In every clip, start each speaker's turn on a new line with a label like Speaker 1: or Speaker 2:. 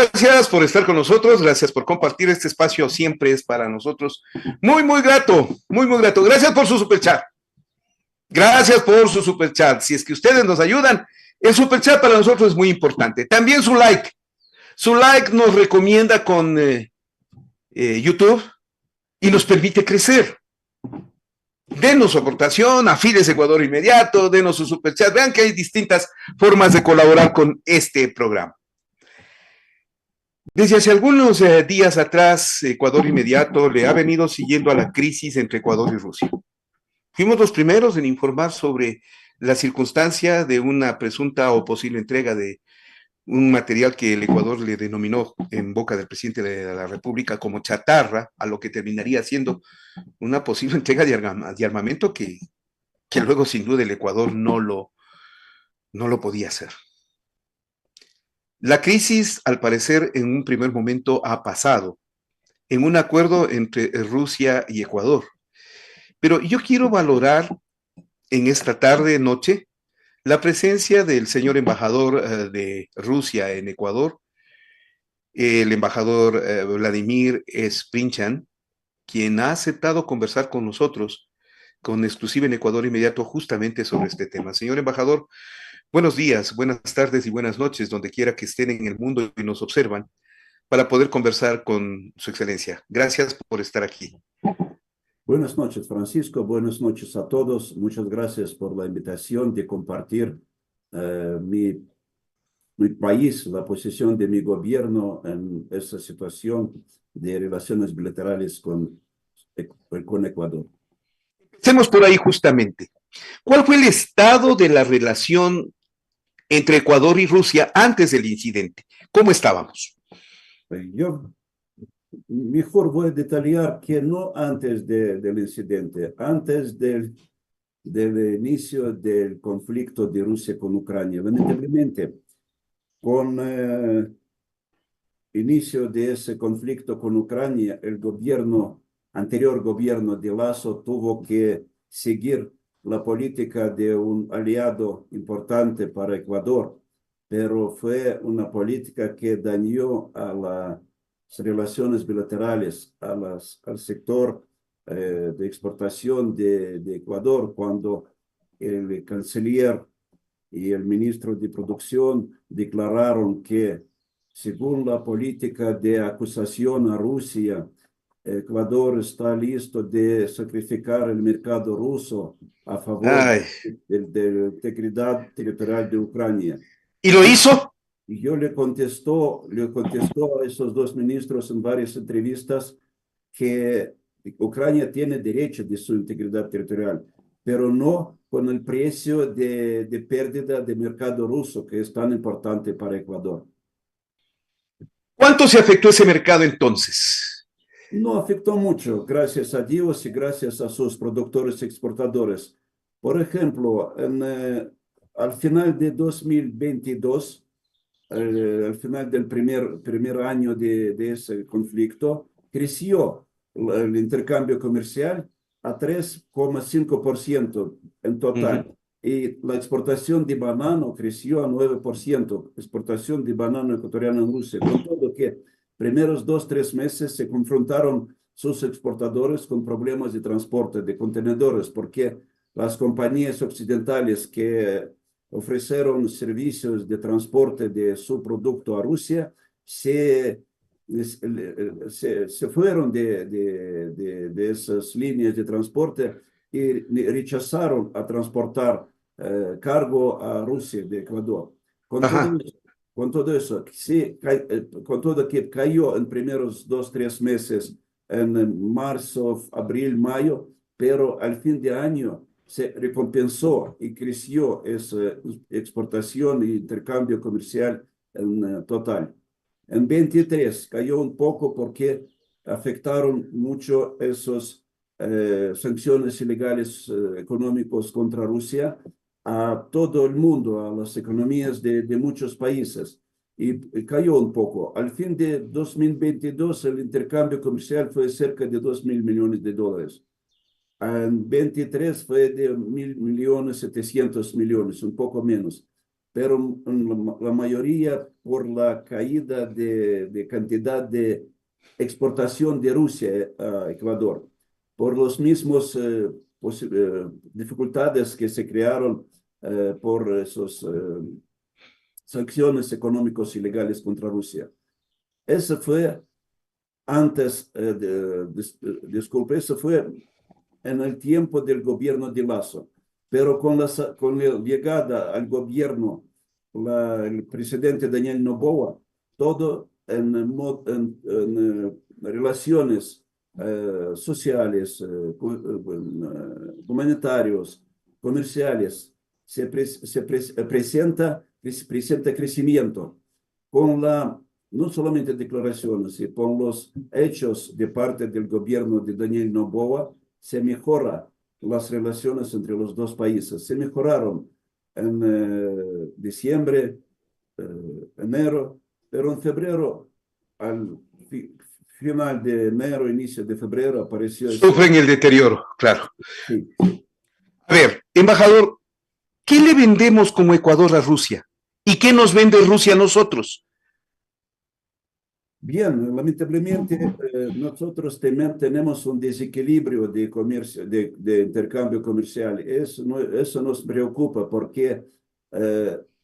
Speaker 1: Gracias por estar con nosotros, gracias por compartir este espacio, siempre es para nosotros muy grato, muy grato. Gracias por su superchat, gracias por su superchat. Si es que ustedes nos ayudan, el superchat para nosotros es muy importante. También su like nos recomienda con YouTube y nos permite crecer. Denos su aportación, Afiles Ecuador Inmediato, denos su superchat. Vean que hay distintas formas de colaborar con este programa. Desde hace algunos días atrás, Ecuador Inmediato le ha venido siguiendo a la crisis entre Ecuador y Rusia. Fuimos los primeros en informar sobre la circunstancia de una presunta o posible entrega de un material que el Ecuador le denominó en boca del presidente de la República como chatarra, a lo que terminaría siendo una posible entrega de armamento que luego sin duda el Ecuador no lo podía hacer. La crisis, al parecer, en un primer momento ha pasado en un acuerdo entre Rusia y Ecuador. Pero yo quiero valorar en esta tarde, noche, la presencia del señor embajador de Rusia en Ecuador, el embajador Vladimir Sprinchan, quien ha aceptado conversar con nosotros, con exclusiva en Ecuador Inmediato, justamente sobre este tema. Señor embajador, buenos días, buenas tardes y buenas noches, donde quiera que estén en el mundo y nos observan, para poder conversar con su excelencia. Gracias por estar aquí.
Speaker 2: Buenas noches, Francisco. Buenas noches a todos. Muchas gracias por la invitación de compartir mi país, la posición de mi gobierno en esta situación de relaciones bilaterales con Ecuador.
Speaker 1: Empecemos por ahí justamente. ¿Cuál fue el estado de la relación entre Ecuador y Rusia antes del incidente? ¿Cómo estábamos?
Speaker 2: Yo mejor voy a detallar que no antes del incidente, antes del inicio del conflicto de Rusia con Ucrania. Lamentablemente, con inicio de ese conflicto con Ucrania, el anterior gobierno de Lasso tuvo que seguir la política de un aliado importante para Ecuador, pero fue una política que dañó a las relaciones bilaterales, al sector de exportación de Ecuador, cuando el canciller y el ministro de Producción declararon que, según la política de acusación a Rusia, Ecuador está listo de sacrificar el mercado ruso a favor de la integridad territorial de Ucrania.
Speaker 1: ¿Y lo hizo?
Speaker 2: Y yo le contestó a esos dos ministros en varias entrevistas que Ucrania tiene derecho de su integridad territorial, pero no con el precio de pérdida de mercado ruso, que es tan importante para Ecuador.
Speaker 1: ¿Cuánto se afectó ese mercado entonces?
Speaker 2: No afectó mucho, gracias a Dios y gracias a sus productores y exportadores. Por ejemplo, al final de 2022, al final del primer año de ese conflicto, creció el intercambio comercial a 3,5% en total. Y la exportación de banano creció a 9%, exportación de banano ecuatoriano en Rusia, con todo que primeros 2, 3 meses se confrontaron sus exportadores con problemas de transporte de contenedores, porque las compañías occidentales que ofrecieron servicios de transporte de su producto a Rusia se fueron de esas líneas de transporte y rechazaron a transportar cargo a Rusia de Ecuador. Con todo eso, sí, con todo que cayó en primeros 2, 3 meses, en marzo, abril, mayo, pero al fin de año se recompensó y creció esa exportación e intercambio comercial en total. En 23 cayó un poco porque afectaron mucho esas sanciones ilegales económicos contra Rusia a todo el mundo, a las economías de muchos países, y cayó un poco. Al fin de 2022, el intercambio comercial fue cerca de 2.000 millones de dólares. En 23 fue de 1.700.000.000, un poco menos. pero la mayoría por la caída de cantidad de exportación de Rusia a Ecuador, por los mismos dificultades que se crearon por esas sanciones económicas ilegales contra Rusia. Eso fue antes, disculpe, eso fue en el tiempo del gobierno de Lasso, pero con la llegada al gobierno el presidente Daniel Noboa, todo en relaciones sociales, humanitarios, comerciales, presenta crecimiento con no solamente declaraciones, sino con los hechos de parte del gobierno de Daniel Noboa, se mejora las relaciones entre los dos países. Se mejoraron en diciembre, enero, pero en febrero, al final de enero, inicio de febrero, apareció
Speaker 1: Sufren el deterioro, claro.
Speaker 2: Sí, sí.
Speaker 1: A ver, embajador, ¿qué le vendemos como Ecuador a Rusia? ¿Y qué nos vende Rusia a nosotros?
Speaker 2: Bien, lamentablemente nosotros tenemos un desequilibrio de comercio, de intercambio comercial. Eso nos preocupa porque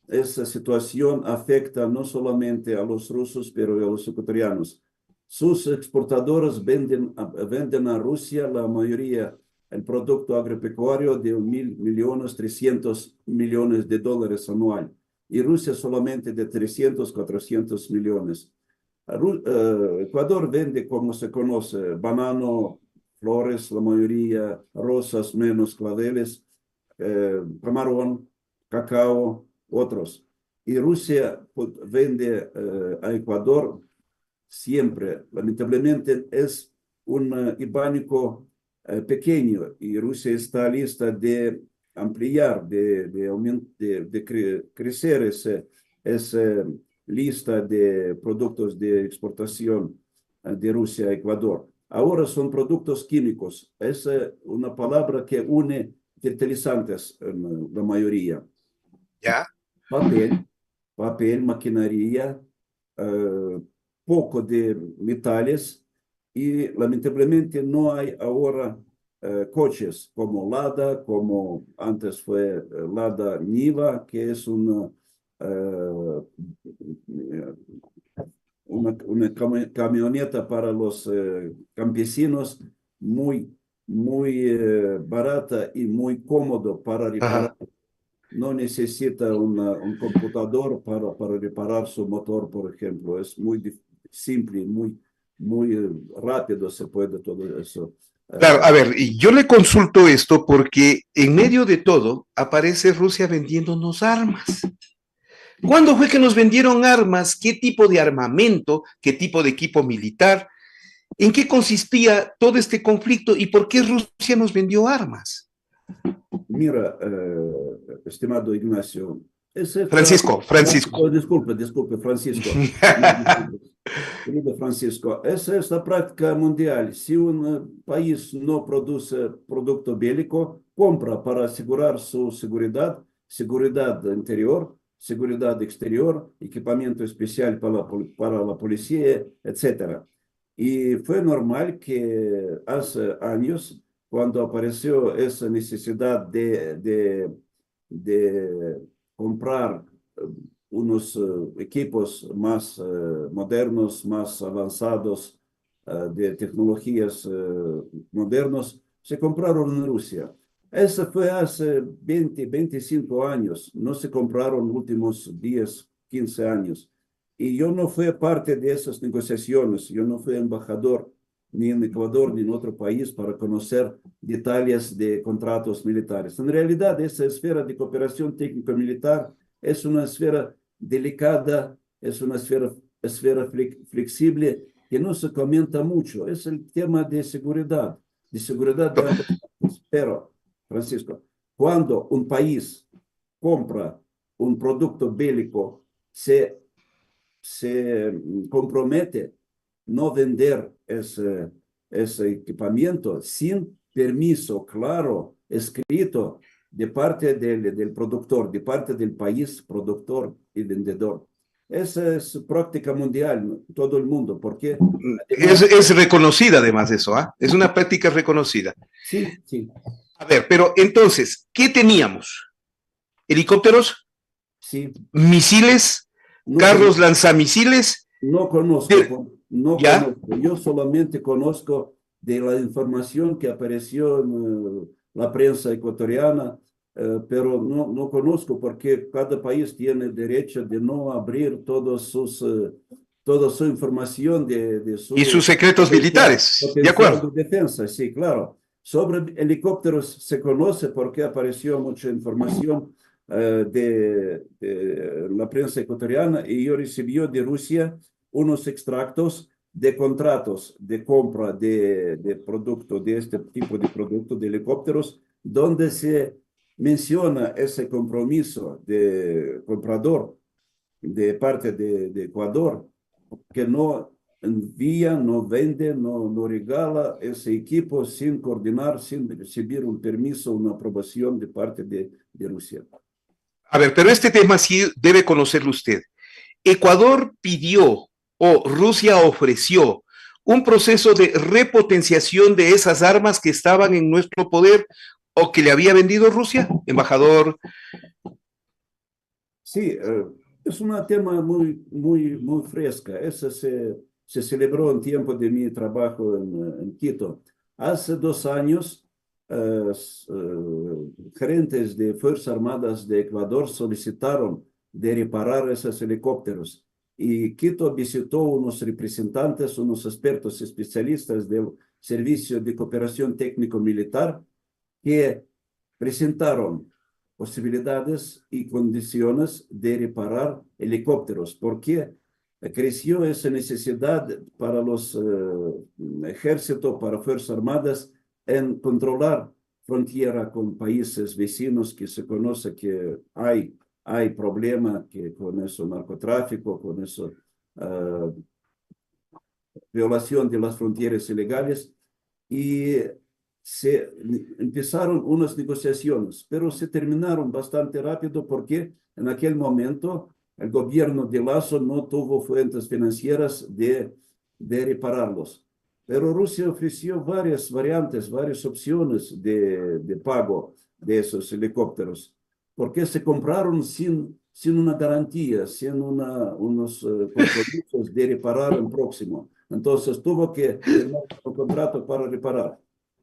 Speaker 2: esa situación afecta no solamente a los rusos, pero a los ecuatorianos. Sus exportadores venden a Rusia la mayoría el producto agropecuario de 1.300.000.000 de dólares anual y Rusia solamente de 300, 400 millones. Ecuador vende, como se conoce, banano, flores, la mayoría, rosas, menos claveles, camarón, cacao, otros. Y Rusia vende a Ecuador siempre, lamentablemente, es un ibánico pequeño y Rusia está lista de ampliar, de crecer ese lista de productos de exportación de Rusia a Ecuador. Ahora son productos químicos. Es una palabra que une fertilizantes en la mayoría.
Speaker 1: ¿Ya?
Speaker 2: Papel, maquinaria, poco de metales y lamentablemente no hay ahora coches como Lada, como antes fue Lada Niva, que es una camioneta para los campesinos muy barata y muy cómodo para reparar.
Speaker 1: Ajá.
Speaker 2: No necesita un computador para reparar su motor, por ejemplo. Es muy simple, muy rápido se puede todo eso.
Speaker 1: Claro, a ver, y yo le consulto esto porque en medio de todo aparece Rusia vendiéndonos armas. ¿Cuándo fue que nos vendieron armas? ¿Qué tipo de armamento? ¿Qué tipo de equipo militar? ¿En qué consistía todo este conflicto y por qué Rusia nos vendió armas?
Speaker 2: Mira, estimado Ignacio, es esta,
Speaker 1: Francisco.
Speaker 2: disculpe, Francisco, mil disculpas. Querido Francisco, esa es la práctica mundial. Si un país no produce producto bélico, compra para asegurar su seguridad interior, seguridad exterior, equipamiento especial para la policía, etcétera. Y fue normal que hace años, cuando apareció esa necesidad de comprar unos equipos más modernos, más avanzados, de tecnologías modernos, se compraron en Rusia. Eso fue hace 25 años, no se compraron últimos 10, 15 años. Y yo no fui parte de esas negociaciones, yo no fui embajador ni en Ecuador ni en otro país para conocer detalles de contratos militares. En realidad, esa esfera de cooperación técnico-militar es una esfera delicada, es una esfera flexible que no se comenta mucho. Es el tema de seguridad de ambos países. Pero, Francisco, cuando un país compra un producto bélico, se compromete no vender ese equipamiento sin permiso claro, escrito de parte del productor, de parte del país productor y vendedor. Esa es práctica mundial, ¿no? Todo el mundo, porque además,
Speaker 1: Es reconocida además eso, ¿ah? Es una práctica reconocida.
Speaker 2: sí, sí,
Speaker 1: A ver, pero entonces, ¿qué teníamos? Helicópteros,
Speaker 2: sí,
Speaker 1: misiles,
Speaker 2: no
Speaker 1: carros
Speaker 2: conozco,
Speaker 1: lanzamisiles,
Speaker 2: no conozco,
Speaker 1: de-
Speaker 2: no
Speaker 1: ¿ya?
Speaker 2: conozco. Yo solamente conozco de la información que apareció en la prensa ecuatoriana, pero no conozco porque cada país tiene derecho de no abrir toda su información de
Speaker 1: Y sus
Speaker 2: su
Speaker 1: secretos militares, ¿de
Speaker 2: potencial
Speaker 1: acuerdo?
Speaker 2: de defensa. Sí, claro. Sobre helicópteros se conoce porque apareció mucha información de la prensa ecuatoriana y yo recibí de Rusia unos extractos de contratos de compra de producto, de este tipo de producto de helicópteros, donde se menciona ese compromiso de comprador de parte de Ecuador, que no envía, no vende, no regala ese equipo sin coordinar, sin recibir un permiso, una aprobación de parte de Rusia.
Speaker 1: A ver, pero este tema sí debe conocerlo usted. Ecuador pidió o Rusia ofreció un proceso de repotenciación de esas armas que estaban en nuestro poder o que le había vendido Rusia, embajador.
Speaker 2: Sí, es un tema muy fresca. Eso se celebró en tiempo de mi trabajo en Quito. Hace 2 años, gerentes de Fuerzas Armadas de Ecuador solicitaron de reparar esos helicópteros y Quito visitó unos representantes, unos expertos especialistas del Servicio de Cooperación Técnico-Militar que presentaron posibilidades y condiciones de reparar helicópteros, porque creció esa necesidad para los ejércitos, para Fuerzas Armadas, en controlar frontera con países vecinos que se conoce que hay problema que con eso narcotráfico, con eso violación de las fronteras ilegales y se empezaron unas negociaciones, pero se terminaron bastante rápido porque en aquel momento el gobierno de Lazo no tuvo fuentes financieras de repararlos. Pero Rusia ofreció varias variantes, varias opciones de pago de esos helicópteros, porque se compraron sin una garantía, sin unos compromisos de reparar el próximo. Entonces tuvo que firmar un contrato para reparar.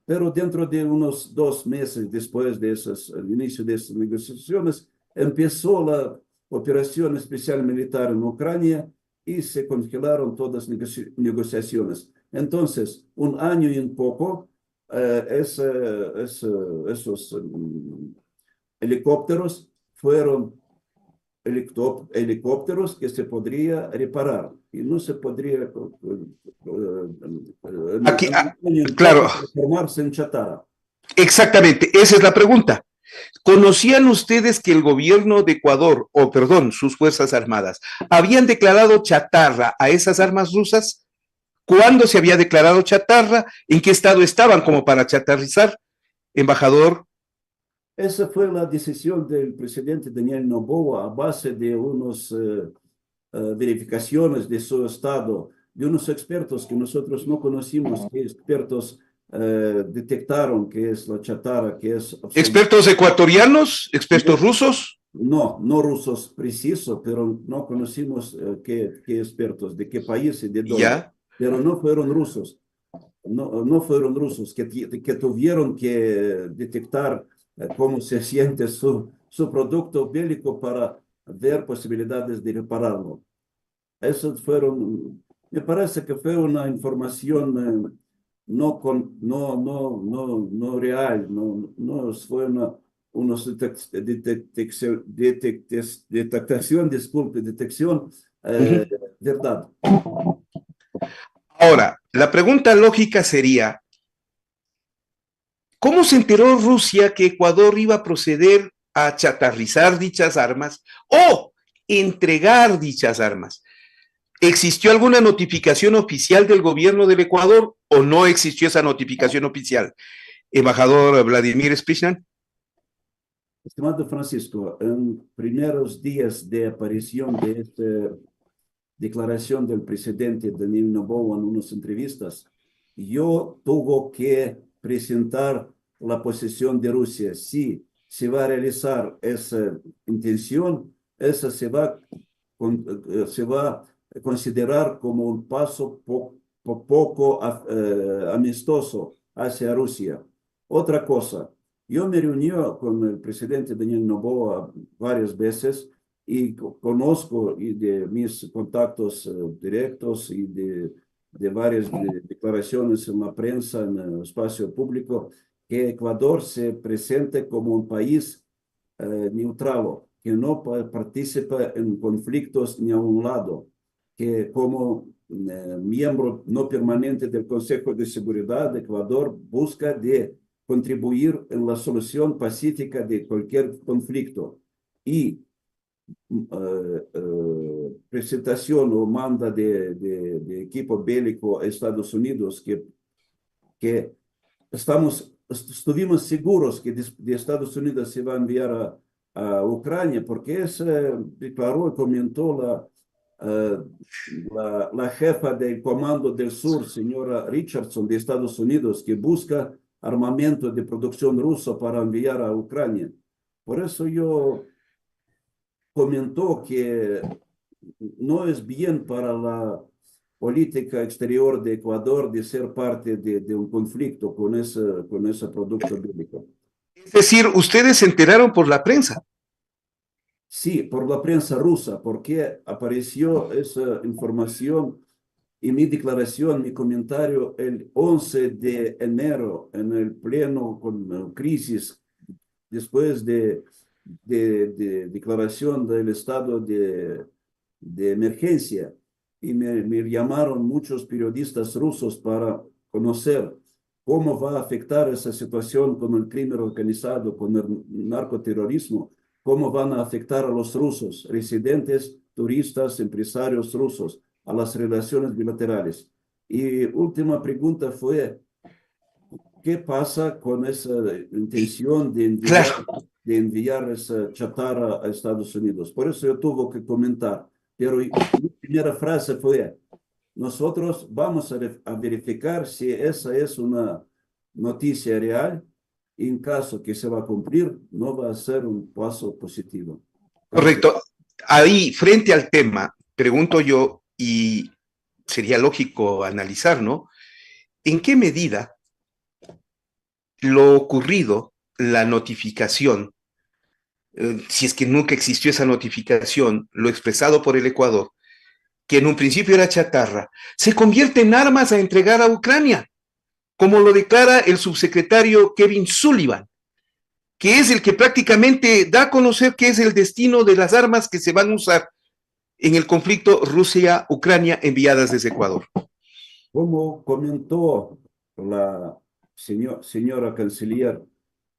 Speaker 2: Pero dentro de unos 2 meses después de el inicio de esas negociaciones, empezó la operación especial militar en Ucrania y se congelaron todas las negociaciones. Entonces, un año y un poco, esos helicópteros fueron helicópteros que se podría reparar y no se podría
Speaker 1: Aquí,
Speaker 2: un año y
Speaker 1: claro,
Speaker 2: poco transformarse en chatarra.
Speaker 1: exactamente, esa es la pregunta. ¿Conocían ustedes que el gobierno de Ecuador, o perdón, sus Fuerzas Armadas, habían declarado chatarra a esas armas rusas? ¿Cuándo se había declarado chatarra? ¿En qué estado estaban como para chatarrizar? Embajador.
Speaker 2: Esa fue la decisión del presidente Daniel Noboa a base de unas verificaciones de su estado, de unos expertos que nosotros no conocimos, que expertos detectaron que es la chatarra, que es
Speaker 1: ¿Expertos ecuatorianos? ¿Expertos
Speaker 2: no,
Speaker 1: rusos?
Speaker 2: no rusos preciso, pero no conocimos qué expertos, de qué país y de dónde,
Speaker 1: Ya.
Speaker 2: pero no fueron rusos. No fueron rusos que tuvieron que detectar cómo se siente su producto bélico para ver posibilidades de repararlo. Esos fueron, me parece que fue una información no real, no fue detectación, disculpe, detección,
Speaker 1: Uh-huh.
Speaker 2: verdad.
Speaker 1: Ahora, la pregunta lógica sería, ¿cómo se enteró Rusia que Ecuador iba a proceder a chatarrizar dichas armas o entregar dichas armas? ¿Existió alguna notificación oficial del gobierno del Ecuador o no existió esa notificación oficial? Embajador Vladimir Spishnan.
Speaker 2: Estimado Francisco, en primeros días de aparición de esta declaración del presidente Daniel Noboa en unas entrevistas, yo tuve que presentar la posición de Rusia. Si se va a realizar esa intención, esa se va a considerar como un paso poco amistoso hacia Rusia. Otra cosa, yo me reuní con el presidente Daniel Noboa varias veces y conozco y de mis contactos directos y de varias declaraciones en la prensa, en el espacio público, que Ecuador se presente como un país neutral, que no participa en conflictos ni a un lado, que como miembro no permanente del Consejo de Seguridad de Ecuador busca de contribuir en la solución pacífica de cualquier conflicto y presentación o manda de equipo bélico a Estados Unidos que estuvimos seguros que de Estados Unidos se va a enviar a Ucrania porque se declaró y comentó la jefa del Comando del Sur, señora Richardson, de Estados Unidos, que busca armamento de producción ruso para enviar a Ucrania. Por eso yo comentó que no es bien para la política exterior de Ecuador de ser parte de un conflicto con ese producto bélico.
Speaker 1: Es decir, ustedes se enteraron por la prensa.
Speaker 2: Sí, por la prensa rusa, porque apareció esa información y mi declaración, mi comentario el 11 de enero en el pleno con crisis después de declaración del estado de emergencia y me llamaron muchos periodistas rusos para conocer cómo va a afectar esa situación con el crimen organizado, con el narcoterrorismo, cómo van a afectar a los rusos, residentes, turistas, empresarios rusos, a las relaciones bilaterales. Y última pregunta fue, ¿qué pasa con esa intención
Speaker 1: Claro,
Speaker 2: de enviar esa chatarra a Estados Unidos? Por eso yo tuve que comentar. Pero mi primera frase fue, nosotros vamos a verificar si esa es una noticia real y en caso que se va a cumplir, no va a ser un paso positivo. Gracias.
Speaker 1: correcto. Ahí, frente al tema, pregunto yo, y sería lógico analizar, ¿no? ¿En qué medida lo ocurrido, la notificación, si es que nunca existió esa notificación, lo expresado por el Ecuador, que en un principio era chatarra, se convierte en armas a entregar a Ucrania, como lo declara el subsecretario Kevin Sullivan, que es el que prácticamente da a conocer que es el destino de las armas que se van a usar en el conflicto Rusia-Ucrania enviadas desde Ecuador.
Speaker 2: Como comentó la señora canciller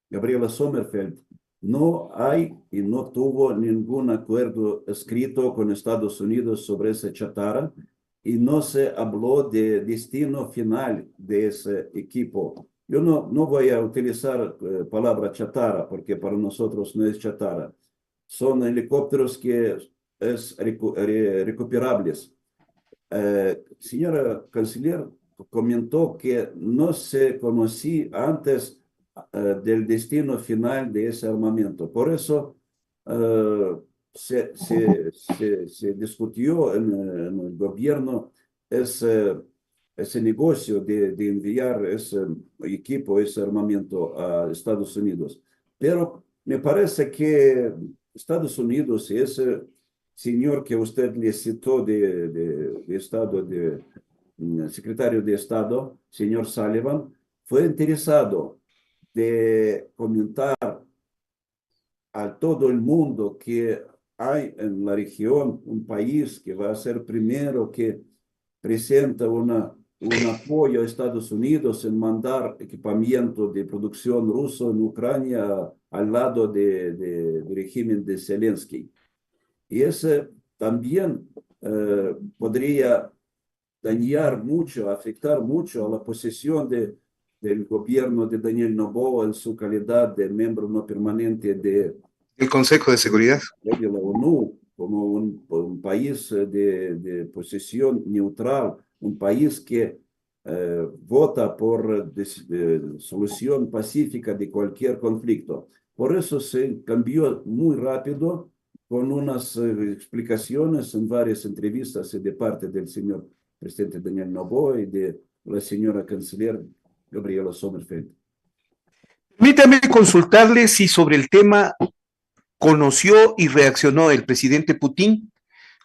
Speaker 2: Gabriela Sommerfeld, no hay y no tuvo ningún acuerdo escrito con Estados Unidos sobre esa chatarra y no se habló de destino final de ese equipo. Yo no voy a utilizar palabra chatarra porque para nosotros no es chatarra. Son helicópteros que es recuperables. Señora canciller comentó que no se conocía antes del destino final de ese armamento. Por eso se discutió en el gobierno ese negocio de enviar ese equipo, ese armamento a Estados Unidos. Pero me parece que Estados Unidos y ese señor que usted le citó de Estado, secretario de Estado, señor Sullivan, fue interesado de comentar a todo el mundo que hay en la región un país que va a ser primero que presenta un apoyo a Estados Unidos en mandar equipamiento de producción ruso en Ucrania al lado del régimen de Zelensky. Y ese también podría dañar mucho, afectar mucho a la posición del gobierno de Daniel Noboa en su calidad de miembro no permanente
Speaker 1: El Consejo de Seguridad.
Speaker 2: de la ONU, como un país de posición neutral, un país que vota por solución pacífica de cualquier conflicto. Por eso se cambió muy rápido con unas explicaciones en varias entrevistas de parte del señor presidente Daniel Noboa y de la señora canciller Gabriela Sommerfeld.
Speaker 1: Permítame consultarle si sobre el tema conoció y reaccionó el presidente Putin,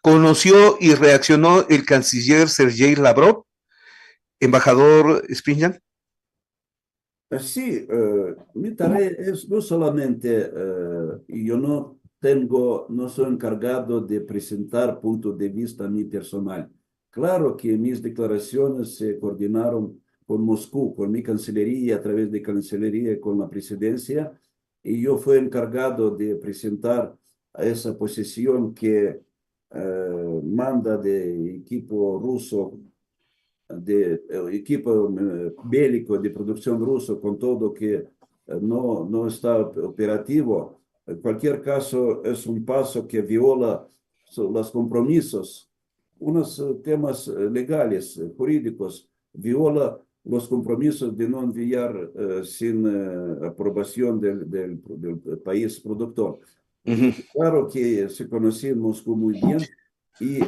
Speaker 1: conoció y reaccionó el canciller Sergei Lavrov, embajador Sprinjan.
Speaker 2: Sí, mi tarea es no solamente, yo no soy encargado de presentar punto de vista mi personal. Claro que mis declaraciones se coordinaron con Moscú, con mi cancillería, a través de cancillería, con la presidencia, y yo fui encargado de presentar esa posición que manda de equipo ruso de equipo bélico de producción ruso con todo que no está operativo. En cualquier caso, es un paso que viola los compromisos, unos temas legales, jurídicos, viola los compromisos de no enviar sin aprobación del país productor.
Speaker 1: Uh
Speaker 2: Y
Speaker 1: -huh.
Speaker 2: claro que se conocía en Moscú muy bien y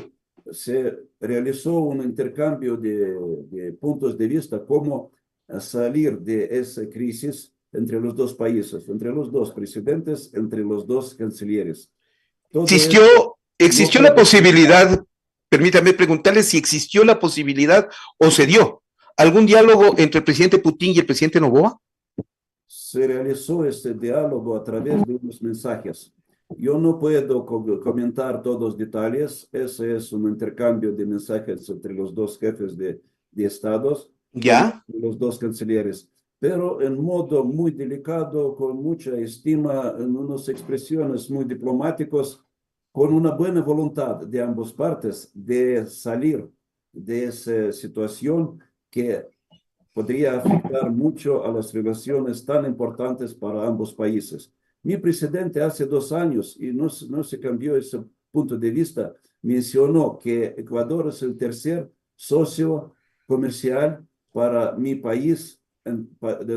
Speaker 2: se realizó un intercambio de puntos de vista, cómo salir de esa crisis entre los dos países, entre los dos presidentes, entre los dos cancilleres. Todo esto no
Speaker 1: Existió la
Speaker 2: puede esperar.
Speaker 1: posibilidad, permítame preguntarle si existió la posibilidad o se dio algún diálogo entre el presidente Putin y el presidente Noboa.
Speaker 2: Se realizó este diálogo a través de unos mensajes. Yo no puedo comentar todos los detalles. Ese es un intercambio de mensajes entre los dos jefes de estados, con
Speaker 1: Ya.
Speaker 2: los dos cancilleres, pero en modo muy delicado, con mucha estima, en unas expresiones muy diplomáticas, con una buena voluntad de ambas partes de salir de esa situación que podría afectar mucho a las relaciones tan importantes para ambos países. Mi presidente hace 2 años, y no se cambió ese punto de vista, mencionó que Ecuador es el tercer socio comercial para mi país en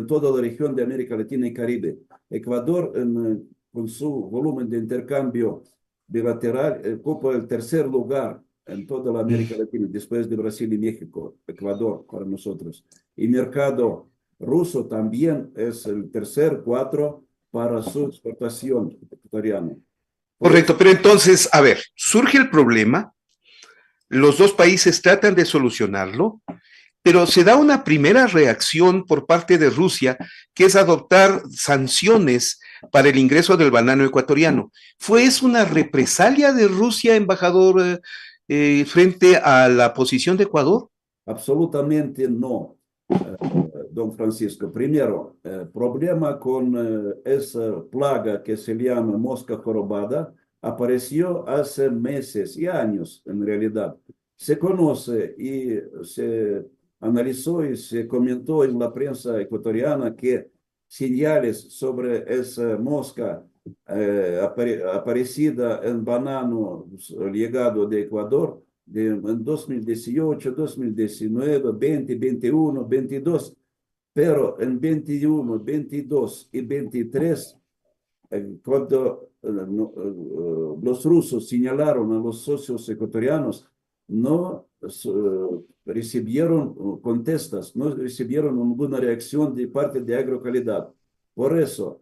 Speaker 2: toda la región de América Latina y Caribe. Ecuador, con su volumen de intercambio bilateral, ocupa el tercer lugar en toda la América Latina, después de Brasil y México, Ecuador para nosotros. Y mercado ruso también es el tercer, cuatro para su exportación ecuatoriana. Por
Speaker 1: Correcto,
Speaker 2: eso,
Speaker 1: pero entonces, a ver, surge el problema, los dos países tratan de solucionarlo, pero se da una primera reacción por parte de Rusia, que es adoptar sanciones para el ingreso del banano ecuatoriano. ¿Fue eso una represalia de Rusia, embajador, frente a la posición de Ecuador?
Speaker 2: absolutamente no, don Francisco. Primero, problema con esa plaga que se llama mosca jorobada apareció hace meses y años en realidad. Se conoce y se analizó y se comentó en la prensa ecuatoriana que señales sobre esa mosca aparecida en banano llegado de Ecuador en 2018, 2019, 20, 21, 22, pero en 21, 22 y 23, cuando los rusos señalaron a los socios ecuatorianos, no recibieron contestas, no recibieron ninguna reacción de parte de Agrocalidad. Por eso,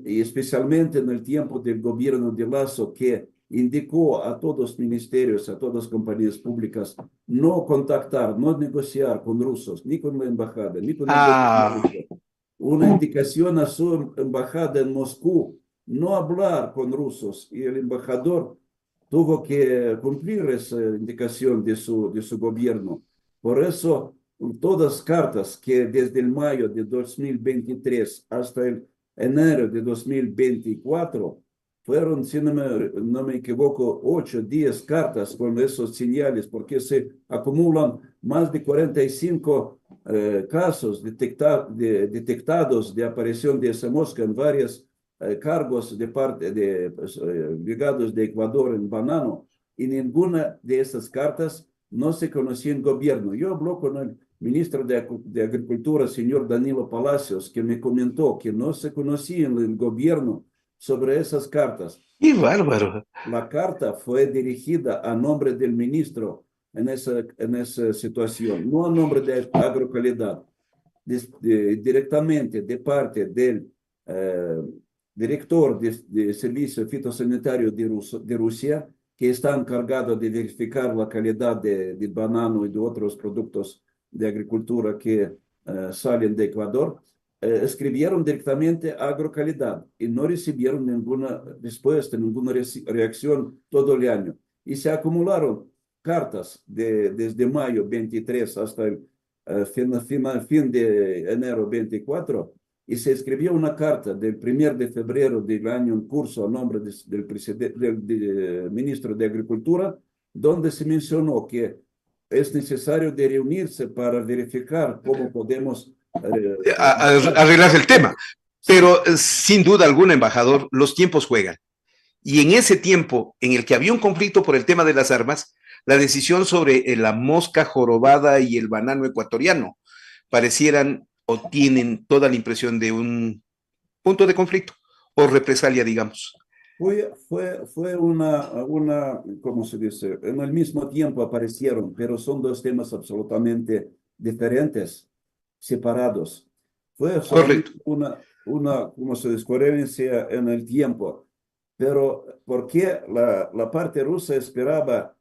Speaker 2: y especialmente en el tiempo del gobierno de Lazo, que indicó a todos los ministerios, a todas las compañías públicas, no contactar, no negociar con rusos, ni con la embajada, ni con el gobierno
Speaker 1: Ah,
Speaker 2: ruso. Una indicación a su embajada en Moscú, no hablar con rusos, y el embajador tuvo que cumplir esa indicación de su gobierno. Por eso, todas las cartas que desde el mayo de 2023 hasta el enero de 2024 fueron, si no me equivoco, 8, 10 cartas con esos señales, porque se acumulan más de 45 casos detectados de aparición de esa mosca en varios cargos de parte de ligados de Ecuador en banano, y ninguna de esas cartas no se conocía en gobierno. Yo hablé con el ministro de Agricultura, señor Danilo Palacios, que me comentó que no se conocía en el gobierno sobre esas cartas.
Speaker 1: ¡Qué bárbaro!
Speaker 2: La carta fue dirigida a nombre del ministro en esa situación, no a nombre de Agrocalidad, directamente de parte del director de Servicio Fitosanitario de Rusia, que está encargado de verificar la calidad de banano y de otros productos de agricultura que salen de Ecuador. Escribieron directamente a Agrocalidad y no recibieron ninguna respuesta, ninguna reacción todo el año. Y se acumularon cartas desde mayo 23 hasta el fin de enero 24, y se escribió una carta del 1 de febrero del año en curso a nombre del ministro de Agricultura, donde se mencionó que es necesario de reunirse para verificar cómo podemos
Speaker 1: Arreglar el tema.
Speaker 2: sí.
Speaker 1: Pero sin duda alguna, embajador, los tiempos juegan. Y en ese tiempo en el que había un conflicto por el tema de las armas, la decisión sobre la mosca jorobada y el banano ecuatoriano parecieran o tienen toda la impresión de un punto de conflicto o represalia, digamos.
Speaker 2: Fue ¿cómo se dice? En el mismo tiempo aparecieron, pero son dos temas absolutamente diferentes, separados. Fue
Speaker 1: Correcto.
Speaker 2: solamente ¿cómo se dice? Coherencia en el tiempo. Pero ¿por qué la parte rusa esperaba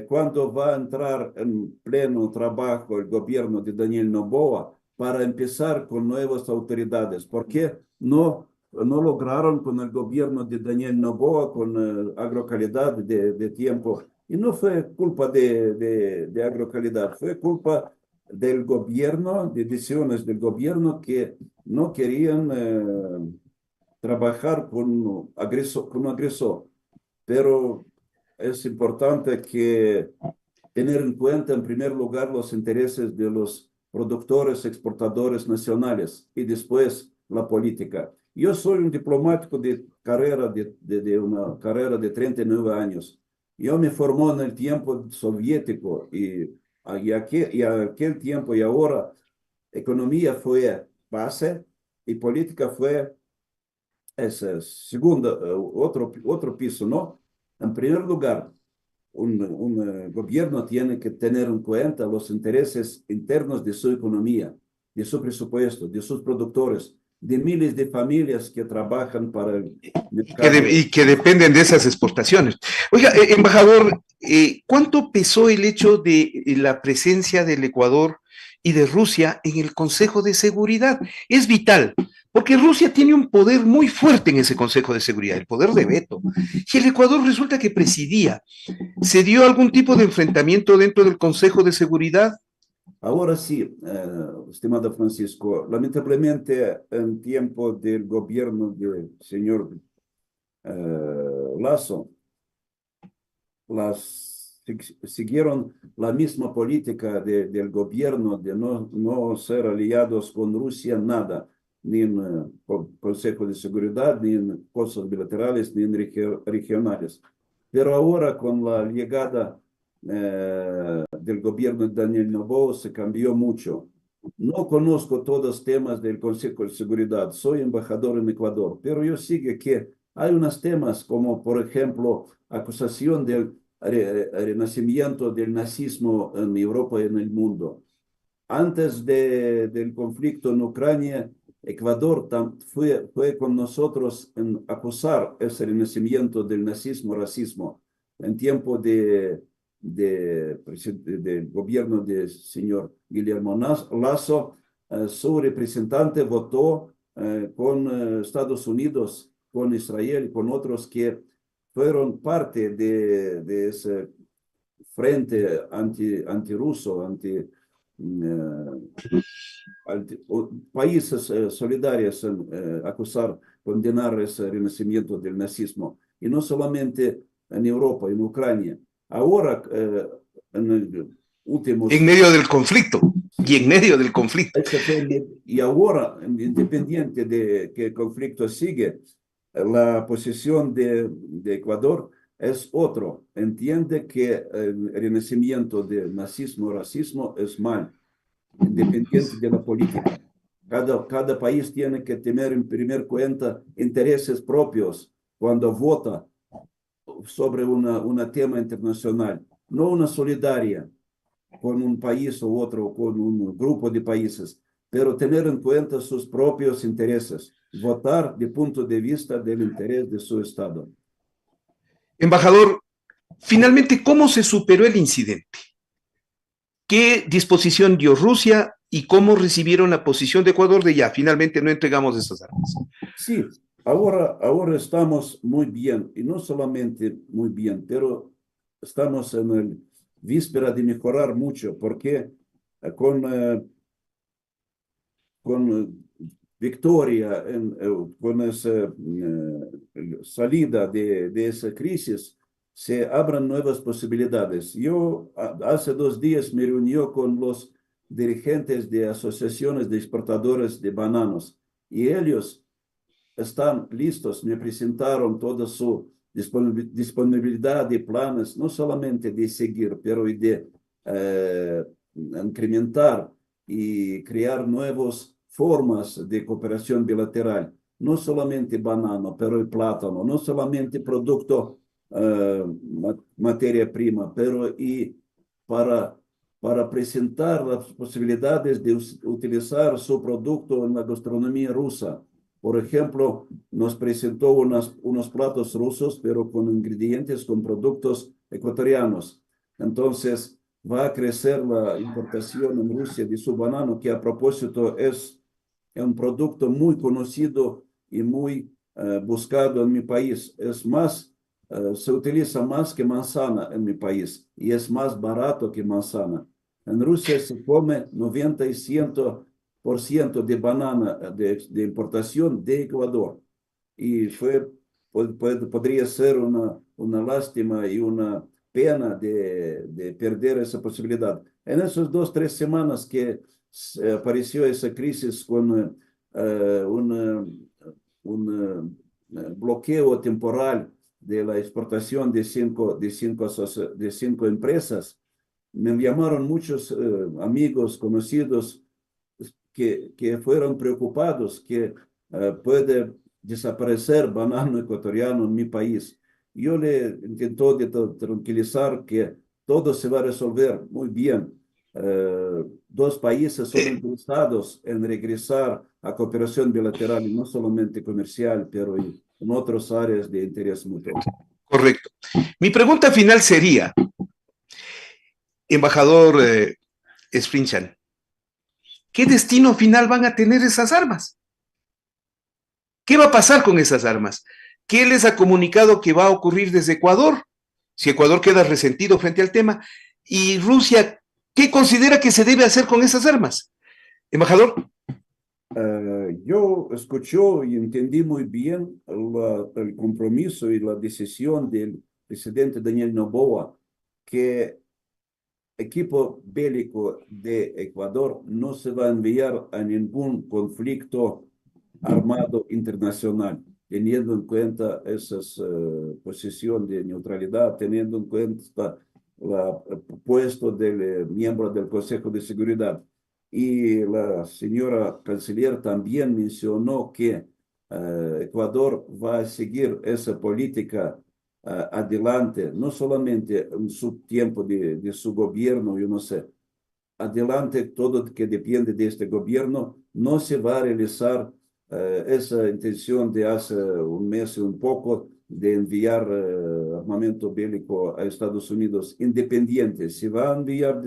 Speaker 2: cuándo va a entrar en pleno trabajo el gobierno de Daniel Noboa para empezar con nuevas autoridades? ¿Por qué no lograron con el gobierno de Daniel Noboa, con Agrocalidad de tiempo? Y no fue culpa de Agrocalidad, fue culpa del gobierno, de decisiones del gobierno que no querían trabajar con un agresor. Pero es importante que tener en cuenta, en primer lugar, los intereses de los productores, exportadores nacionales y después la política. Yo soy un diplomático de una carrera de 39 años. Yo me formó en el tiempo soviético y aquel tiempo y ahora economía fue base y política fue ese segundo, otro piso, ¿no? En primer lugar, un gobierno tiene que tener en cuenta los intereses internos de su economía, de su presupuesto, de sus productores, de miles de familias que trabajan para el mercado.
Speaker 1: Y que dependen de esas exportaciones. Oiga, embajador, ¿cuánto pesó el hecho de la presencia del Ecuador y de Rusia en el Consejo de Seguridad? Es vital, porque Rusia tiene un poder muy fuerte en ese Consejo de Seguridad, el poder de veto. Y el Ecuador resulta que presidía. ¿Se dio algún tipo de enfrentamiento dentro del Consejo de Seguridad?
Speaker 2: Ahora sí, estimado Francisco, lamentablemente en tiempo del gobierno del señor Lasso, siguieron la misma política del gobierno de no ser aliados con Rusia, nada, ni en Consejo de Seguridad, ni en cosas bilaterales, ni en regionales. Pero ahora con la llegada del gobierno de Daniel Noboa se cambió mucho. No conozco todos los temas del Consejo de Seguridad, soy embajador en Ecuador, pero yo sigo que hay unos temas como, por ejemplo, acusación del renacimiento del nazismo en Europa y en el mundo. Antes del conflicto en Ucrania, Ecuador fue con nosotros en acusar ese renacimiento del nazismo, racismo, en tiempo del gobierno del señor Guillermo Lasso. Su representante votó con Estados Unidos, con Israel y con otros que fueron parte de ese frente antirruso, países solidarios en acusar, condenar ese renacimiento del nazismo. Y no solamente en Europa, en Ucrania. Ahora, en los
Speaker 1: En
Speaker 2: últimos,
Speaker 1: medio del conflicto. y en medio del conflicto.
Speaker 2: Y ahora, independiente de que el conflicto sigue, la posición de Ecuador es otro. Entiende que el renacimiento del nazismo, racismo es mal, independiente de la política. Cada país tiene que tener en primer cuenta intereses propios cuando vota sobre una tema internacional, no una solidaria con un país u otro, con un grupo de países, pero tener en cuenta sus propios intereses, votar de punto de vista del interés de su Estado.
Speaker 1: Embajador, finalmente, ¿cómo se superó el incidente? ¿Qué disposición dio Rusia y cómo recibieron la posición de Ecuador de ya, finalmente no entregamos estas armas?
Speaker 2: Sí, ahora estamos muy bien, y no solamente muy bien, pero estamos en el víspera de mejorar mucho, porque con, con victoria, con esa salida de esa crisis, se abren nuevas posibilidades. Yo hace 2 días me reuní con los dirigentes de asociaciones de exportadores de bananos y ellos están listos, me presentaron toda su disponibilidad de planes, no solamente de seguir, pero de incrementar y crear nuevas formas de cooperación bilateral. No solamente banano, pero el plátano, no solamente producto, materia prima, pero y para, para presentar las posibilidades de utilizar su producto en la gastronomía rusa. Por ejemplo, nos presentó unos platos rusos, pero con ingredientes, con productos ecuatorianos. Entonces, va a crecer la importación en Rusia de su banano, que a propósito es un producto muy conocido y muy buscado en mi país. Es más, se utiliza más que manzana en mi país y es más barato que manzana. En Rusia se come 90 y 100% de banana de importación de Ecuador. Y podría ser una lástima y una pena de perder esa posibilidad. En esas 2, 3 semanas que apareció esa crisis con un bloqueo temporal de la exportación de cinco empresas, me llamaron muchos amigos, conocidos, que fueron preocupados que puede desaparecer banano ecuatoriano en mi país. Yo le intento tranquilizar que todo se va a resolver muy bien. 2 países son
Speaker 1: Eh,
Speaker 2: interesados en regresar a cooperación bilateral, y no solamente comercial, pero en otras áreas de interés mutuo.
Speaker 1: Correcto. Mi pregunta final sería, embajador Sprinchan, ¿qué destino final van a tener esas armas? ¿Qué va a pasar con esas armas? ¿Qué les ha comunicado que va a ocurrir desde Ecuador? Si Ecuador queda resentido frente al tema. Y Rusia, ¿qué considera que se debe hacer con esas armas? Embajador.
Speaker 2: Yo escuché y entendí muy bien el compromiso y la decisión del presidente Daniel Noboa que equipo bélico de Ecuador no se va a enviar a ningún conflicto armado internacional, teniendo en cuenta esa posición de neutralidad, teniendo en cuenta el puesto del miembro del Consejo de Seguridad. Y la señora canciller también mencionó que Ecuador va a seguir esa política adelante, no solamente en su tiempo de su gobierno, yo no sé, adelante todo que depende de este gobierno, no se va a realizar esa intención de hace un mes y un poco de enviar armamento bélico a Estados Unidos, independiente, si va a enviar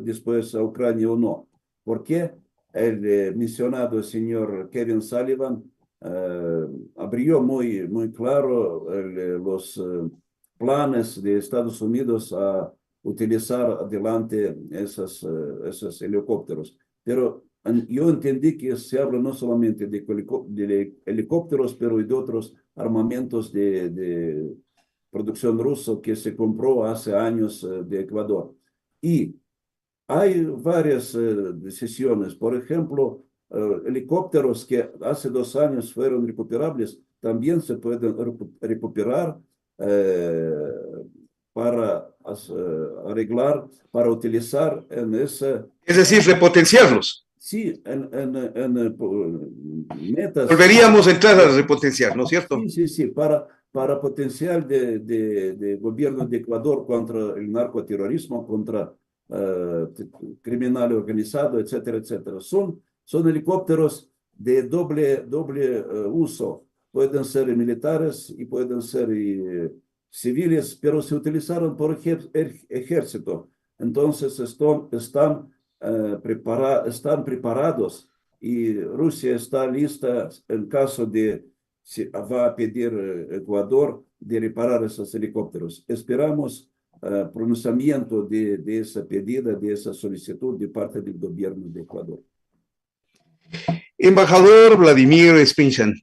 Speaker 2: después a Ucrania o no. ¿Por qué? El mencionado señor Kevin Sullivan abrió muy claro los planes de Estados Unidos a utilizar adelante esos helicópteros. Pero yo entendí que se habla no solamente de helicópteros, pero de otros armamentos de producción rusa que se compró hace años de Ecuador. Y Hay varias decisiones. Por ejemplo, helicópteros que hace 2 años fueron recuperables, también se pueden recuperar eh, para arreglar, para utilizar en ese,
Speaker 1: Es decir, repotenciarlos.
Speaker 2: sí, metas.
Speaker 1: Volveríamos a entrar a repotenciar, ¿no es cierto?
Speaker 2: Sí, sí, sí, para potencial de gobierno de Ecuador contra el narcoterrorismo, contra criminal organizado, etcétera, etcétera. Son helicópteros de doble uso. Pueden ser militares y pueden ser civiles, pero se utilizaron por ejército. Entonces están preparados y Rusia está lista en caso de si va a pedir Ecuador de reparar esos helicópteros. Esperamos pronunciamiento de esa pedida, de esa solicitud de parte del gobierno de Ecuador.
Speaker 1: Embajador Vladimir Spinchan,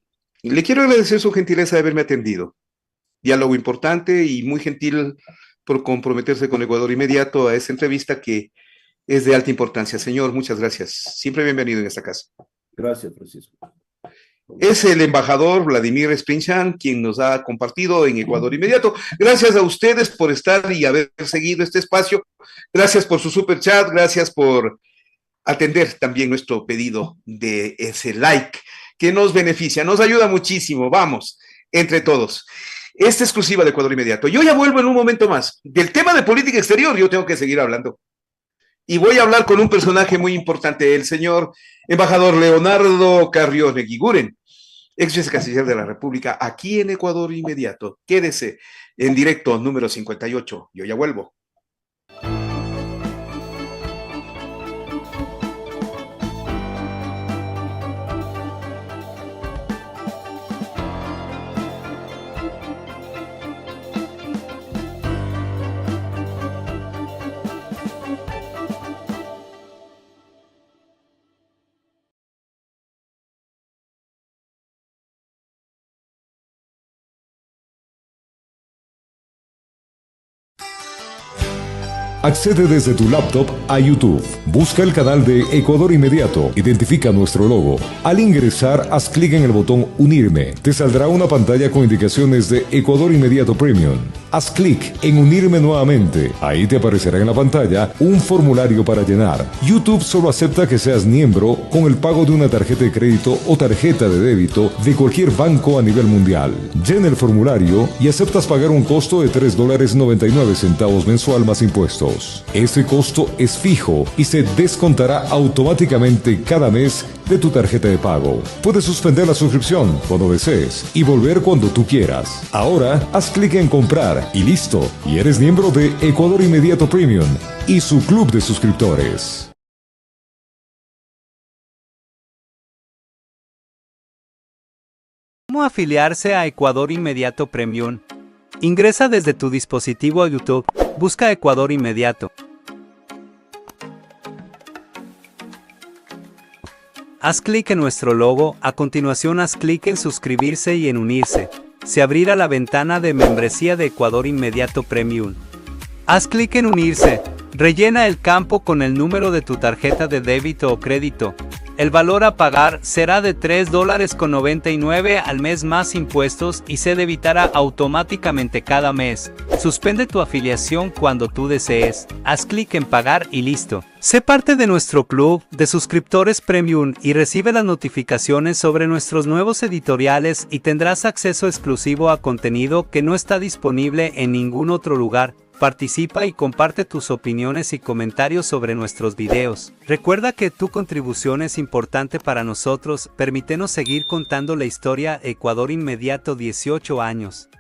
Speaker 1: le quiero agradecer su gentileza de haberme atendido. Diálogo importante y muy gentil por comprometerse con Ecuador Inmediato a esta entrevista que es de alta importancia. Señor, muchas gracias. Siempre bienvenido en esta casa.
Speaker 2: Gracias, Francisco.
Speaker 1: Es el embajador Vladimir Spinchan quien nos ha compartido en Ecuador Inmediato. Gracias a ustedes por estar y haber seguido este espacio. Gracias por su super chat. Gracias por atender también nuestro pedido de ese like que nos beneficia, nos ayuda muchísimo. Vamos, entre todos. Esta exclusiva de Ecuador Inmediato. Yo ya vuelvo en un momento más. Del tema de política exterior yo tengo que seguir hablando. Y voy a hablar con un personaje muy importante, el señor embajador Leonardo Carrión Eguiguren, ex vicecanciller de la República, aquí en Ecuador Inmediato. Quédese en directo número 58. Yo ya vuelvo.
Speaker 3: Accede desde tu laptop a YouTube. Busca el canal de Ecuador Inmediato. Identifica nuestro logo. Al ingresar, haz clic en el botón Unirme. Te saldrá una pantalla con indicaciones de Ecuador Inmediato Premium. Haz clic en Unirme nuevamente. Ahí te aparecerá en la pantalla un formulario para llenar. YouTube solo acepta que seas miembro con el pago de una tarjeta de crédito o tarjeta de débito de cualquier banco a nivel mundial. Llena el formulario y aceptas pagar un costo de $3.99 mensual más impuestos. Este costo es fijo y se descontará automáticamente cada mes de tu tarjeta de pago. Puedes suspender la suscripción cuando desees y volver cuando tú quieras. Ahora, haz clic en comprar y listo. Y eres miembro de Ecuador Inmediato Premium y su club de suscriptores.
Speaker 4: ¿Cómo afiliarse a Ecuador Inmediato Premium? Ingresa desde tu dispositivo a YouTube, busca Ecuador Inmediato. Haz clic en nuestro logo, a continuación haz clic en suscribirse y en unirse. Se abrirá la ventana de membresía de Ecuador Inmediato Premium. Haz clic en unirse, rellena el campo con el número de tu tarjeta de débito o crédito. El valor a pagar será de $3.99 al mes más impuestos y se debitará automáticamente cada mes. Suspende tu afiliación cuando tú desees. Haz clic en pagar y listo. Sé parte de nuestro club de suscriptores premium y recibe las notificaciones sobre nuestros nuevos editoriales y tendrás acceso exclusivo a contenido que no está disponible en ningún otro lugar. Participa y comparte tus opiniones y comentarios sobre nuestros videos. Recuerda que tu contribución es importante para nosotros. Permítenos seguir contando la historia. Ecuador Inmediato 18 años.